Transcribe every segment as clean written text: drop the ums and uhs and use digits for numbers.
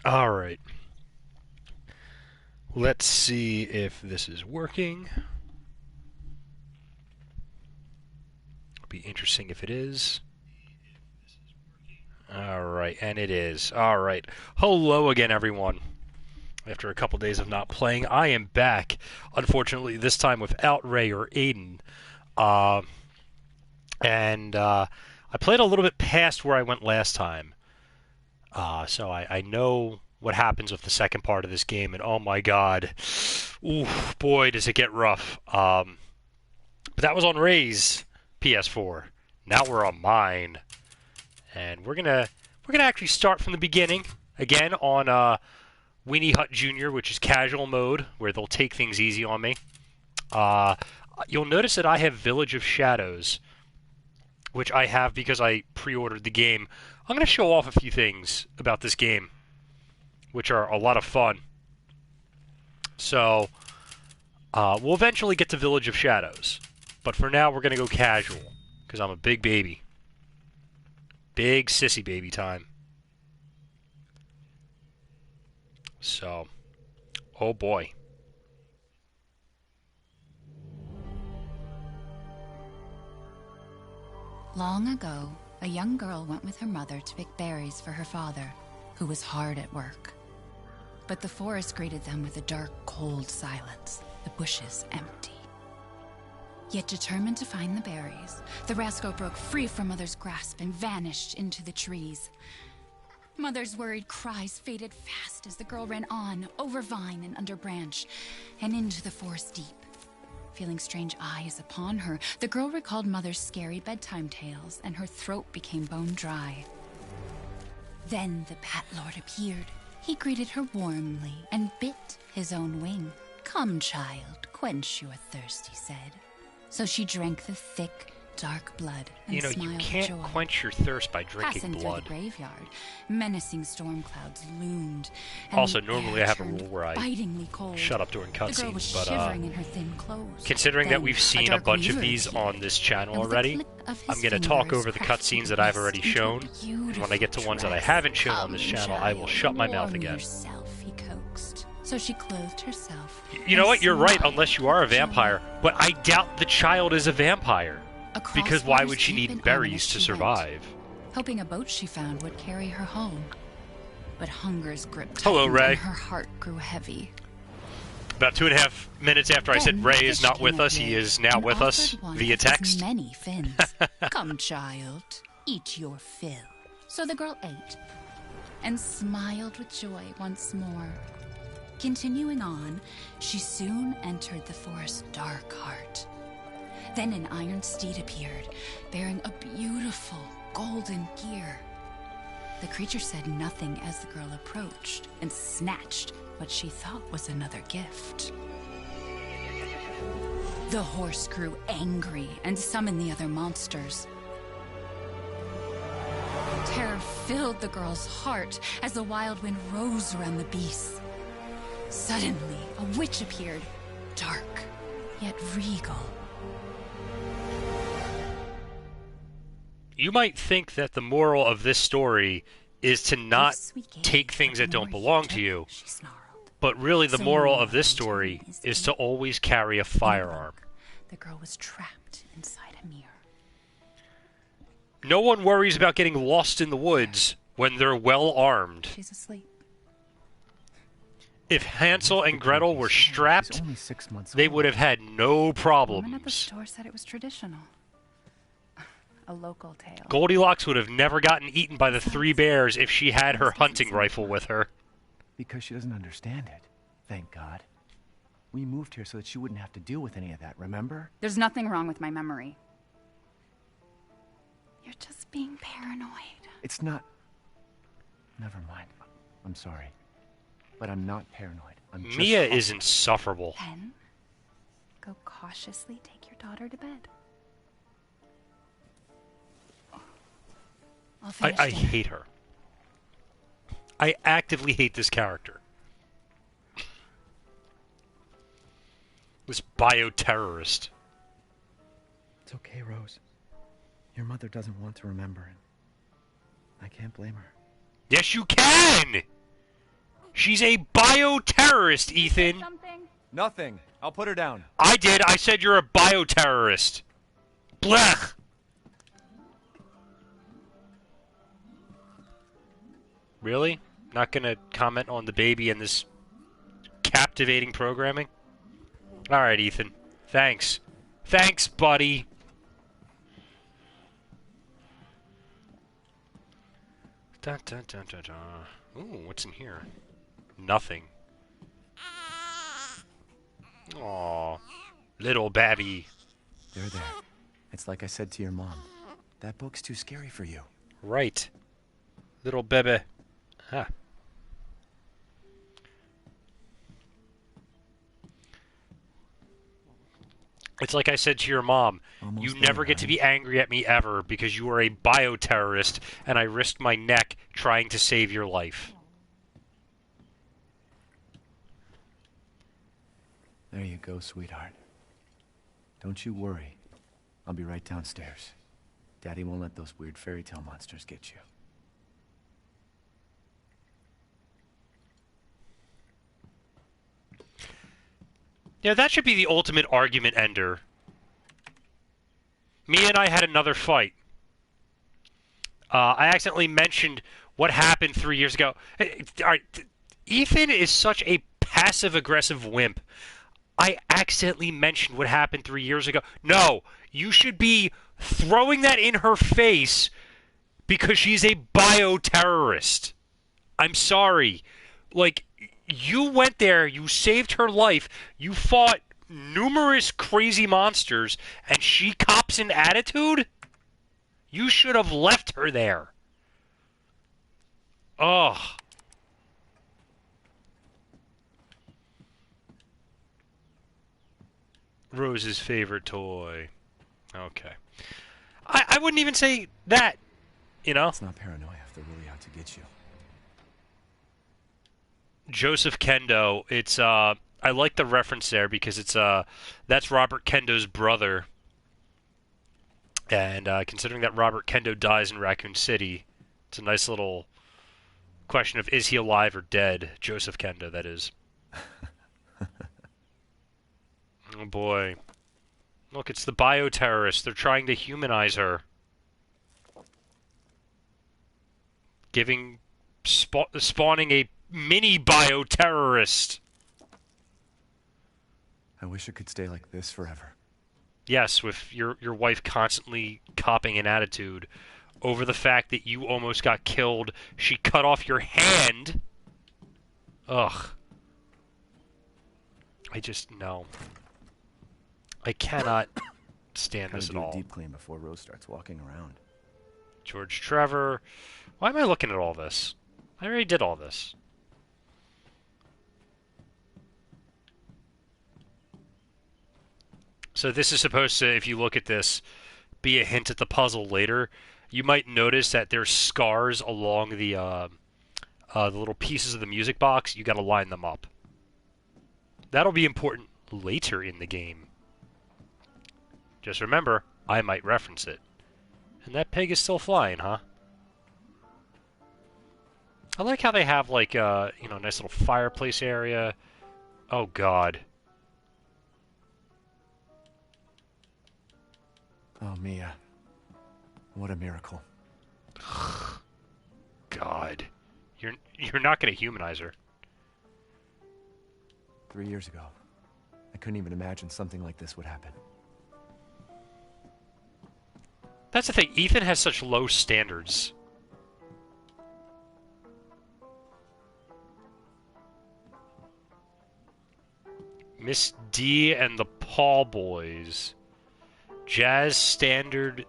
All right. Let's see if this is working. It'll be interesting if it is. All right, and it is. All right. Hello again, everyone. After a couple days of not playing, I am back. Unfortunately, this time without Ray or Aiden. Uh, and I played a little bit past where I went last time. So I know what happens with the second part of this game, and oh my god. Ooh, boy, does it get rough. But that was on Ray's PS4. Now we're on mine. And we're gonna actually start from the beginning again on Weenie Hut Jr., which is casual mode, where they'll take things easy on me. Uh, you'll notice that I have Village of Shadows, which I have because I pre-ordered the game. I'm going to show off a few things about this game, which are a lot of fun. So, we'll eventually get to Village of Shadows. But for now, we're going to go casual, because I'm a big baby. Big sissy baby time. So, oh boy. Long ago, a young girl went with her mother to pick berries for her father, who was hard at work. But the forest greeted them with a dark, cold silence, the bushes empty. Yet determined to find the berries, the rascal broke free from Mother's grasp and vanished into the trees. Mother's worried cries faded fast as the girl ran on, over vine and under branch, and into the forest deep. Feeling strange eyes upon her, the girl recalled Mother's scary bedtime tales, and her throat became bone dry. Then the Bat Lord appeared. He greeted her warmly and bit his own wing. "Come, child, quench your thirst," he said. So she drank the thick, dark blood and smiled You with can't joy. quench your thirst by drinking Passing blood. through the graveyard, menacing storm clouds loomed. And Also, the normally air I have a turned rule where I bitingly cold. shut up during The girl was cutscenes, but shivering in her thin clothes. considering that Then we've seen a dark bunch of weaver these appeared, on this channel and with a already, click of his I'm going to talk fingers over the crafted cutscenes that I've mist already into a shown, and when I get to ones that I dress. haven't shown on this "Come, channel, I will child, shut my mouth warm again. yourself," he coaxed. So she clothed herself. You know and what? You're right, smiled unless you are a with joy. vampire, but I doubt the child is a vampire. Across Because why waters would she deep need and berries ominous to she went, survive? hoping a boat she found would carry her home. But hunger's grip Hello, tightened Ray. and her heart grew heavy. About 2.5 minutes after I said Then Ray the is fish not came with us, appear he is now and with us offered one via of his text. many fins. "Come, child, eat your fill." So the girl ate and smiled with joy once more. Continuing on, she soon entered the forest's dark heart. Then an iron steed appeared, bearing a beautiful golden gear. The creature said nothing as the girl approached and snatched what she thought was another gift. The horse grew angry and summoned the other monsters. Terror filled the girl's heart as the wild wind rose around the beasts. Suddenly, a witch appeared, dark yet regal. You might think that the moral of this story is to not "Gifts we gave, take things but that the don't more belong took," to you, she snarled. but really the So moral more of this into story his is teeth. to always carry a In a firearm. book, the girl was trapped inside a mirror. No one worries about getting lost in the woods when they're well armed. She's asleep. If Hansel and Gretel were She's strapped, only 6 months they old. would have had no The woman at the problems. store said it was traditional. A local tale. Goldilocks would have never gotten eaten by the three bears if she had her hunting rifle with her. Because she doesn't understand it. Thank God. We moved here so that she wouldn't have to deal with any of that, remember? There's nothing wrong with my memory. You're just being paranoid. It's not... Never mind. I'm sorry. But I'm not paranoid. I'm just... Mia is insufferable. Then, go cautiously take your daughter to bed. I'll finish I dinner. hate her. I actively hate this character. This bioterrorist. It's okay, Rose. Your mother doesn't want to remember it. I can't blame her. Yes, you can! She's a bioterrorist, Ethan. Nothing. I'll put her down. I did. I said you're a bioterrorist. Blech. Really? Not gonna comment on the baby and this captivating programming? Alright, Ethan. Thanks. Thanks, buddy. Dun, dun, dun, dun, dun. Ooh, what's in here? Nothing. Aw. Little babby. There. It's like I said to your mom. That book's too scary for you. Right. Little bebe. Huh. It's like I said to your mom, Almost you never get to be angry at me ever because you are a bioterrorist and I risked my neck trying to save your life. There you go, sweetheart. Don't you worry. I'll be right downstairs. Daddy won't let those weird fairy tale monsters get you. Yeah, that should be the ultimate argument ender. Me and I had another fight. I accidentally mentioned what happened 3 years ago. All right, Ethan is such a passive-aggressive wimp. I accidentally mentioned what happened 3 years ago. No, you should be throwing that in her face because she's a bioterrorist. I'm sorry. Like, you went there, you saved her life, you fought numerous crazy monsters, and she cops an attitude? You should have left her there. Ugh. Rose's favorite toy. Okay. I wouldn't even say that, you know? It's not paranoia if they're really out to get you. Joseph Kendo. It's I like the reference there because it's that's Robert Kendo's brother. And considering that Robert Kendo dies in Raccoon City, it's a nice little question of is he alive or dead? Joseph Kendo, that is. Oh boy. Look, it's the bioterrorists. They're trying to humanize her. Spawning a mini bioterrorist. I wish it could stay like this forever. Yes, with your wife constantly copping an attitude over the fact that you almost got killed. She cut off your hand. Ugh. I just, no. I cannot stand this at all. Deep clean before Rose starts walking around. George Trevor. Why am I looking at all this? I already did all this. So this is supposed to, if you look at this, be a hint at the puzzle later. You might notice that there's scars along the little pieces of the music box. You got to line them up. That'll be important later in the game. Just remember, I might reference it. And that pig is still flying, huh? I like how they have, like, a nice little fireplace area. Oh, God. Oh, Mia. What a miracle. God. You're not going to humanize her. 3 years ago, I couldn't even imagine something like this would happen. That's the thing. Ethan has such low standards. Miss D and the Paul Boys. Jazz Standard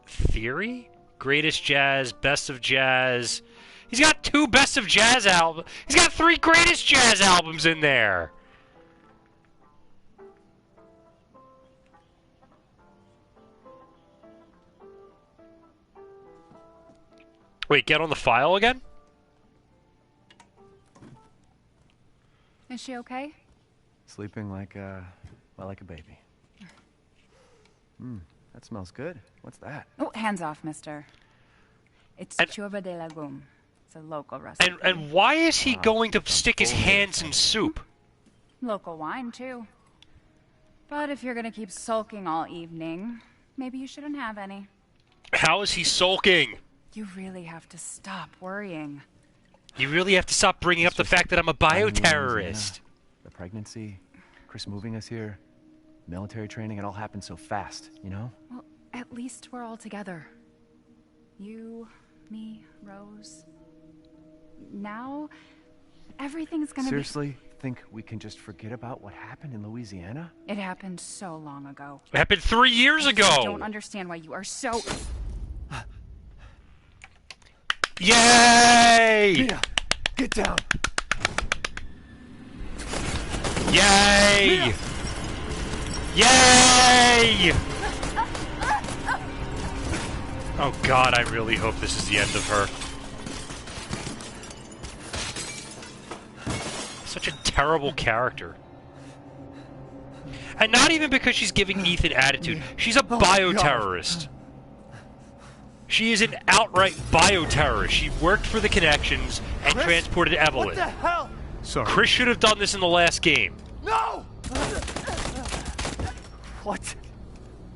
Theory? Greatest Jazz, Best of Jazz. He's got 2 Best of Jazz albums. He's got 3 Greatest Jazz albums in there. Wait, get on the file again? Is she okay? Sleeping like a baby. That smells good. What's that? Oh, hands off, mister. It's And- churba de legume. It's a local recipe. And why is he going to I'm stick his full of hands it. in soup? Local wine, too. But if you're gonna keep sulking all evening, maybe you shouldn't have any. How is he sulking? You really have to stop worrying. You really have to stop bringing up the fact that I'm a bioterrorist. The pregnancy, Chris moving us here, military training, it all happened so fast, you know? Well, at least we're all together. You, me, Rose. Now, everything's gonna Seriously, think we can just forget about what happened in Louisiana? It happened so long ago. It happened 3 years I ago. don't understand why you are so... Yay! Mia, get down! Yay! Yay! Oh God, I really hope this is the end of her. Such a terrible character. And not even because she's giving Ethan attitude. She's a bioterrorist. She is an outright bioterrorist. She worked for the Connections and transported Evelyn. What the hell? Sorry. Chris should have done this in the last game. No! What?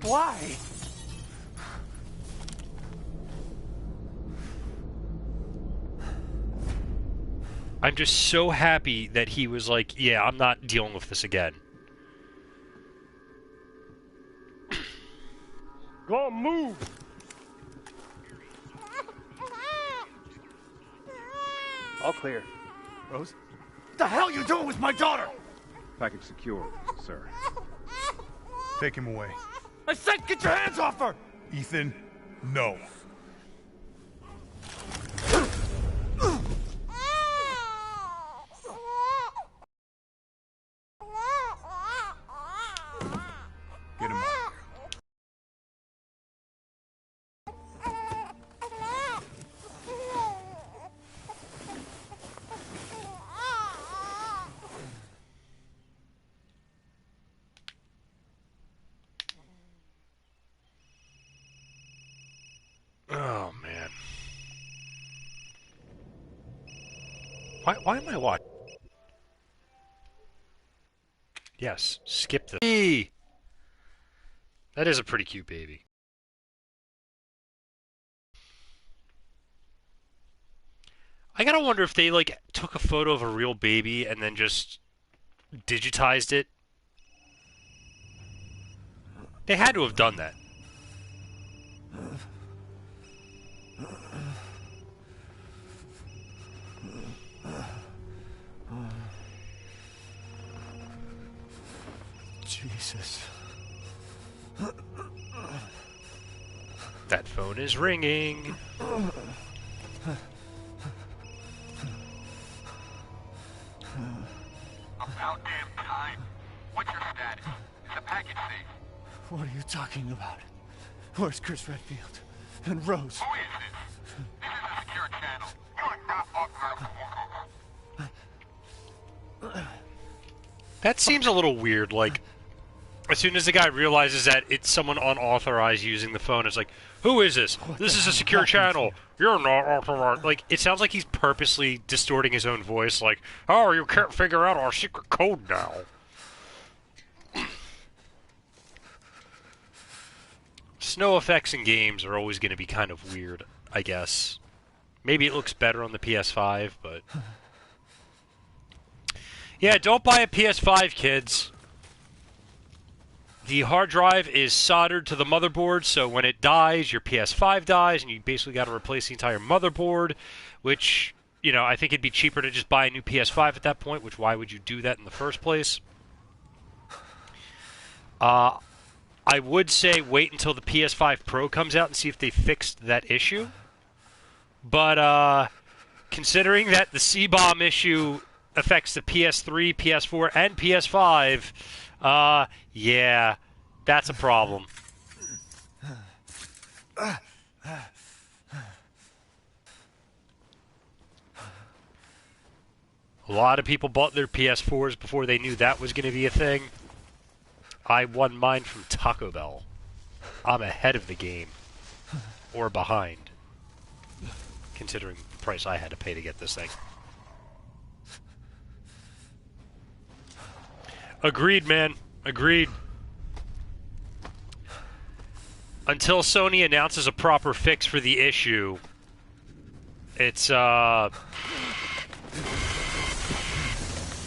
Why? I'm just so happy that he was like, yeah, I'm not dealing with this again. Go move! All clear. Rose? What the hell you doing with my daughter? Package secure, sir. Take him away. I said get your hands off her! Ethan, no. Get him out. Oh, man. Why am I watching? Yes, skip the... Eee! That is a pretty cute baby. I gotta wonder if they, like, took a photo of a real baby and then just digitized it. They had to have done that. Jesus. That phone is ringing. About damn time. What's your status? Is the package safe? What are you talking about? Where's Chris Redfield? And Rose? Who is this? This is a secure channel. You are not authorized to work on. That seems a little weird, like... As soon as the guy realizes that it's someone unauthorized using the phone, it's like, who is this? This is a secure channel. You're not authorized. Like, it sounds like he's purposely distorting his own voice, like, oh, you can't figure out our secret code now. Snow effects in games are always going to be kind of weird, I guess. Maybe it looks better on the PS5, but... Yeah, don't buy a PS5, kids. The hard drive is soldered to the motherboard, so when it dies, your PS5 dies, and you basically got to replace the entire motherboard, which, you know, I think it'd be cheaper to just buy a new PS5 at that point, which why would you do that in the first place? I would say wait until the PS5 Pro comes out and see if they fixed that issue. But, considering that the C-bomb issue affects the PS3, PS4, and PS5... yeah, that's a problem. A lot of people bought their PS4s before they knew that was going to be a thing. I won mine from Taco Bell. I'm ahead of the game. Or behind. Considering price I had to pay to get this thing. Agreed, man. Agreed. Until Sony announces a proper fix for the issue, it's, well,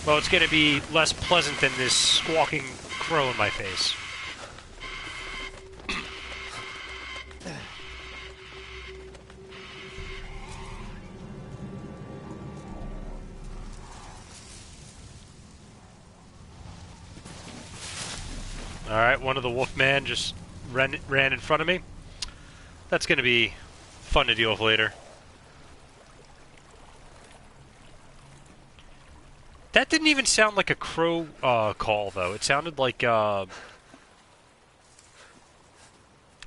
it's going to be less pleasant than this squawking crow in my face. Alright, one of the Wolfman just ran in front of me. That's going to be fun to deal with later. That didn't even sound like a crow call, though. It sounded like, I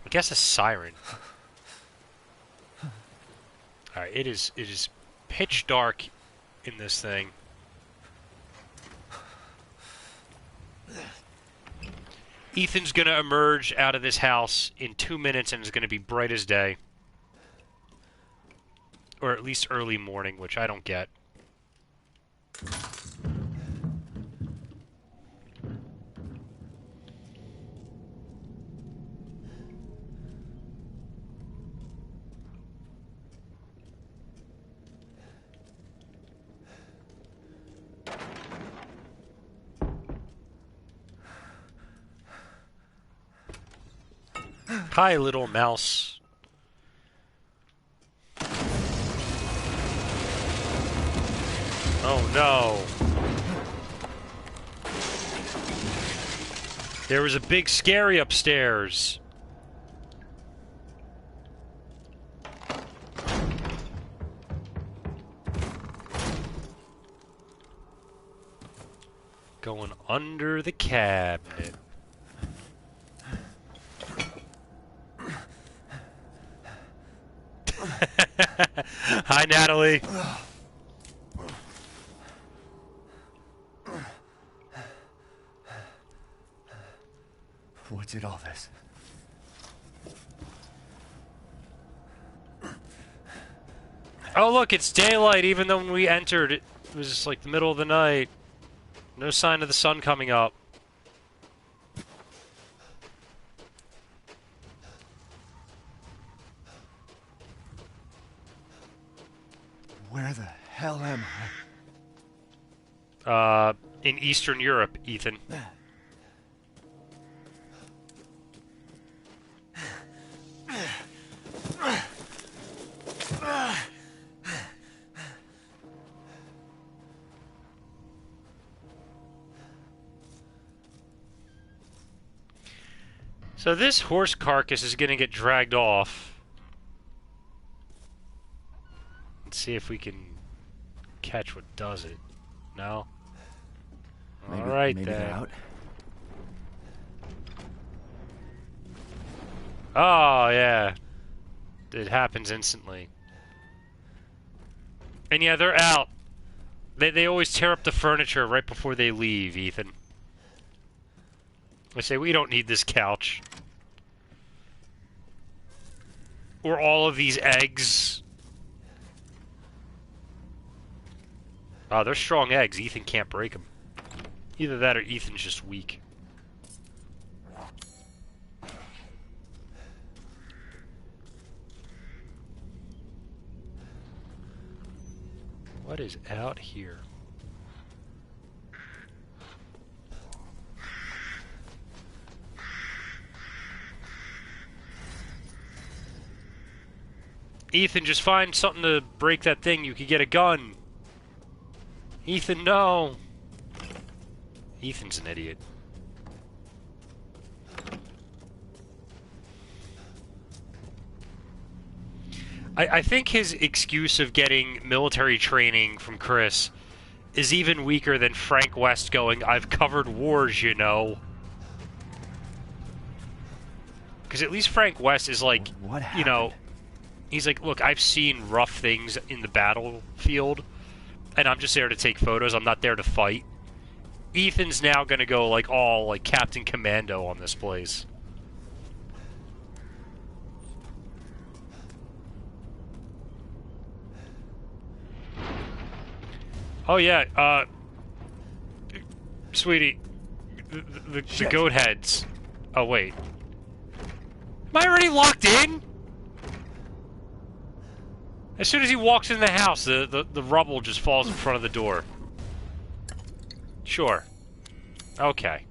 guess a siren. Alright, it is pitch dark in this thing. Ethan's going to emerge out of this house in 2 minutes and is going to be bright as day. Or at least early morning, which I don't get. Hi, little mouse. Oh no. There was a big scary upstairs. Going under the cabinet. Hi, Natalie. What did all this? Oh, look, it's daylight, even though when we entered, it was just like the middle of the night. No sign of the sun coming up. Where the hell am I? In Eastern Europe, Ethan. So this horse carcass is going to get dragged off. Let's see if we can catch what does it. No? Alright maybe then. they're out? Oh, yeah. It happens instantly. And yeah, they're out. They always tear up the furniture right before they leave, Ethan. I say, we don't need this couch. Or all of these eggs. Oh, they're strong eggs. Ethan can't break them. Either that or Ethan's just weak. What is out here? Ethan, just find something to break that thing. You could get a gun. Ethan, no. Ethan's an idiot. I think his excuse of getting military training from Chris is even weaker than Frank West going, I've covered wars, you know. Because at least Frank West is like, What happened? you know, he's like, look, I've seen rough things in the battlefield, and I'm just there to take photos. I'm not there to fight. Ethan's now going to go like all like Captain Commando on this place. Oh yeah, sweetie, the goat heads. Oh wait, am I already locked in? As soon as he walks in the house, the rubble just falls in front of the door. Sure. Okay.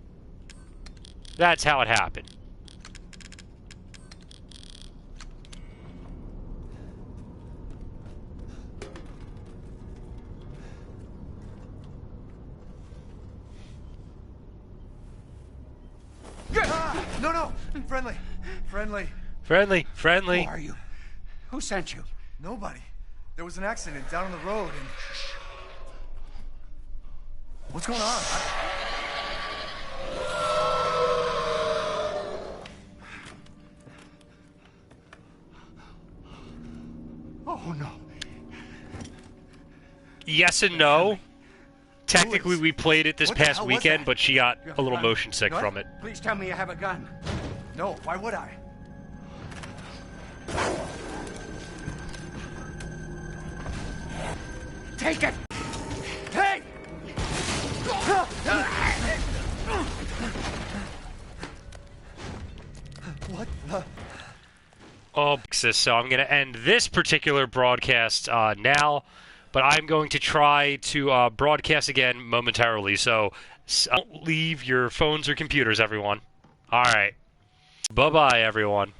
That's how it happened. No, no! Friendly! Friendly! Friendly. Who are you? Who sent you? Nobody. There was an accident down on the road and... What's going on? Oh, no. Yes and no. Technically, Louis, we played it this what the past hell was weekend, that? but she got You have a little a gun? motion sick What? from it. Please tell me you have a gun. No, why would I? Take it! Hey! What the... Oh, so I'm going to end this particular broadcast now, but I'm going to try to broadcast again momentarily, so don't leave your phones or computers, everyone. All right. Bye-bye, everyone.